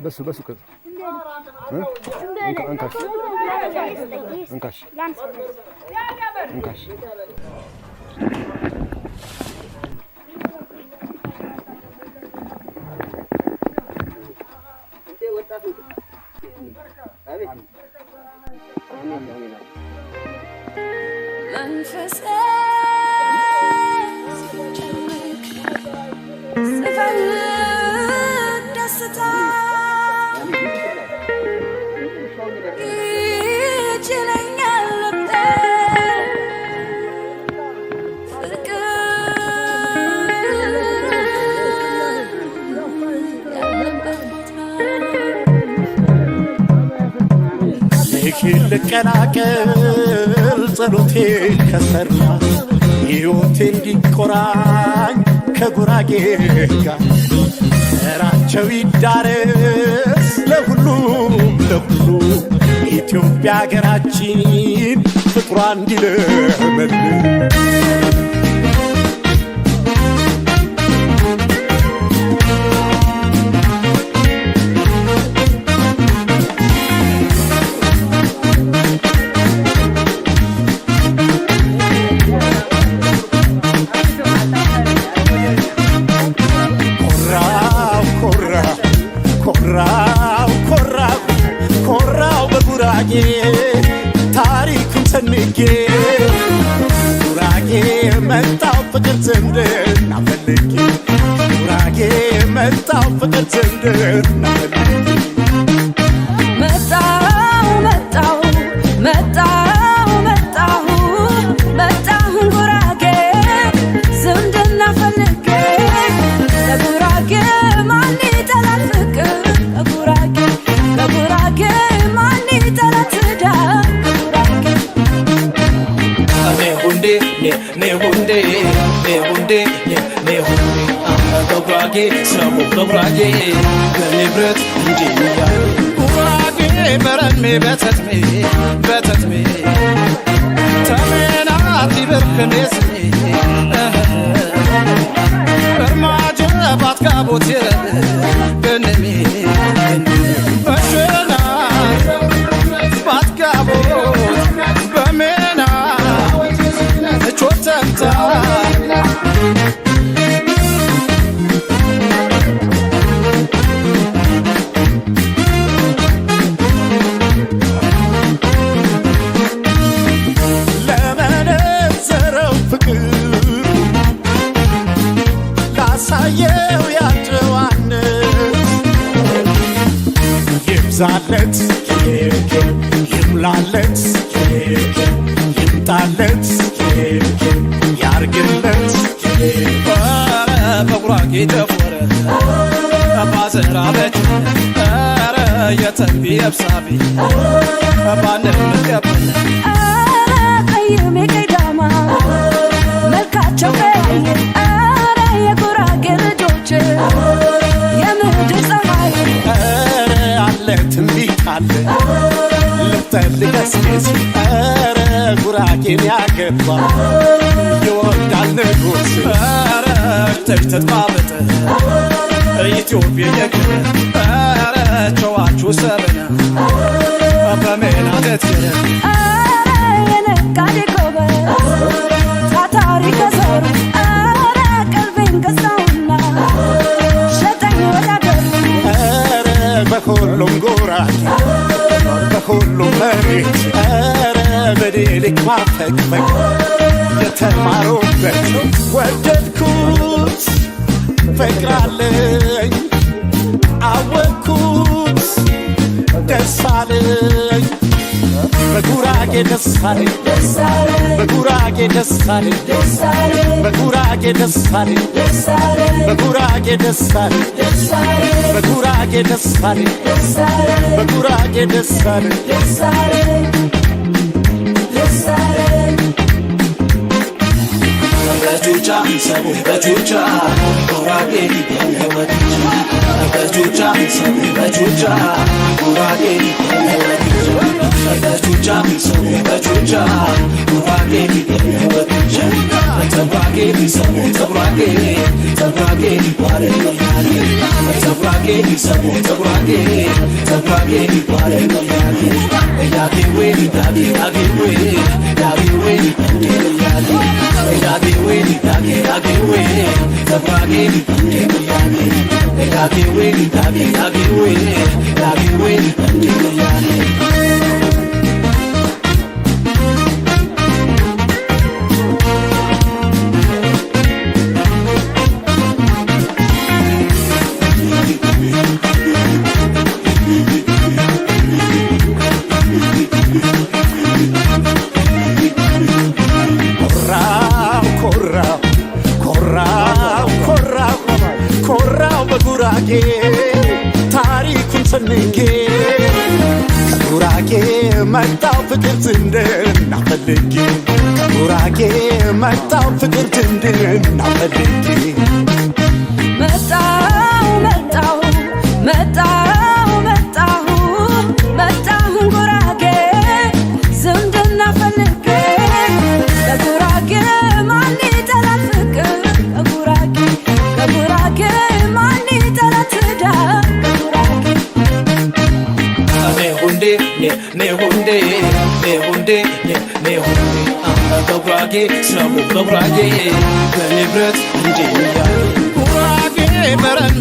بس كذا انكش ልቀናቀል ጸሎቴ ከሰራ ሕይወቴ እንዲቆራኝ ከጉራጌ ጋር ራቸው ይዳረስ ለሁሉ ኢትዮጵያ ሀገራችን ፍቅሯ እንዲለመልም ታሪኩን ሰንቄ ጉራጌ መጣው ፍቅር ዘንድና ፈልጌ ጉራጌ መጣው ፍቅር ዘንድና ፈልጌ መጣሁ ጉራጌ ዝምድና ፈልጌ ለጉራጌ ማን ይጠላል ፍቅር ለጉራጌ ማን ይጠላል ትዳር ጉራጌ ሰሙ ጉራጌ በንብረት እንጂ ጉራጌ በረሜ በተትሜ ተሜናት ይበርክኔስሜ በርማጀ ባትጋቦት በነሜ በሸና ባትጋቦት በሜና ቾተምታ ለመነዘረው ፍቅር ላሳየው ያጨዋነት ይብዛለት ይሙላለት ይምጣለት ያርግለት በጉራጌ ተፎረ ባዘራ በች ኧረ የተንቢ የብሳቢ ባንም ገበነ ቀይሜ ቀይዳማ መልካቸው ቀያየ ኧረ የጉራጌ ልጆች የምድር ፀሐይ ኧረ አለ ትንቢት አለ ልጠልቀስስ ኧረ ጉራጌን ያገባ ይወዳል ንጉስ ኧረ ተተባበጠ ኢትዮጵያ የግረ ኧረ ጨዋቹ ሰበና በሜናለት ኧረ የነጋዴ ጎበዝ ታታሪ ከዞሩ ኧረ ቀልቤን ገዛውና ሸጠኝ ወደ አገሩ ኧረ በሁሉም ጉራጌ በሁሉም መሬት ኧረ በዴሊክ ማፈቅፈቅ የተማሩበት ወደድኩት ፈቅራለኝ አወቅኩት ደሳለኝ በጉራጌ ደሳለኝ በጉራጌ ደሳለኝ በጉራጌ ደሳለኝ በጉራጌ ደሳለኝ በጉራጌ ደሳለኝ በጉራጌ ደሳለኝ በጁቻ ሰቡ በጁቻ ጉራጌ ይወድጅ በጁቻ ሰቡ በጁቻ ጉራጌ ይወድጅ በጁቻ ሰቡ በጁቻ ጉራጌ ይወድጅ ተጉራጌ ቢሰሙ ተጉራጌ ተጉራጌ ይባረክ ያጌ ተጉራጌ ቢሰሙ ተጉራጌ ተጉራጌ ይባረክ ያጌ ያጌ ወይ ያጌ ያጌ ወይ ያጌ ወይ ያጌ ያጌ ወይ ያጌ ያጌ ወይ ተጉራጌ ያጌ ያጌ ወይ ያጌ ያጌ ወይ ያጌ ወይ ያጌ ታሪኩን ሰንቄ ከጉራጌ መጣው ፍቅር ዝንድና ፈልጌ ከጉራጌ መጣው ፍቅር ዝንድና ፈልጌ መጣው መጣው መጣው መጣሁ መጣሁ ጉራጌ ዝምድና ፈልጌ ከጉራጌ ማን ይጠላል ፍቅር ከጉራጌ ከጉራጌ ማን ይጠላል ትዳር ne hunde ከጉራጌ ስሙ ከጉራጌ በንብረት እንዴ ያጌ ጉራጌ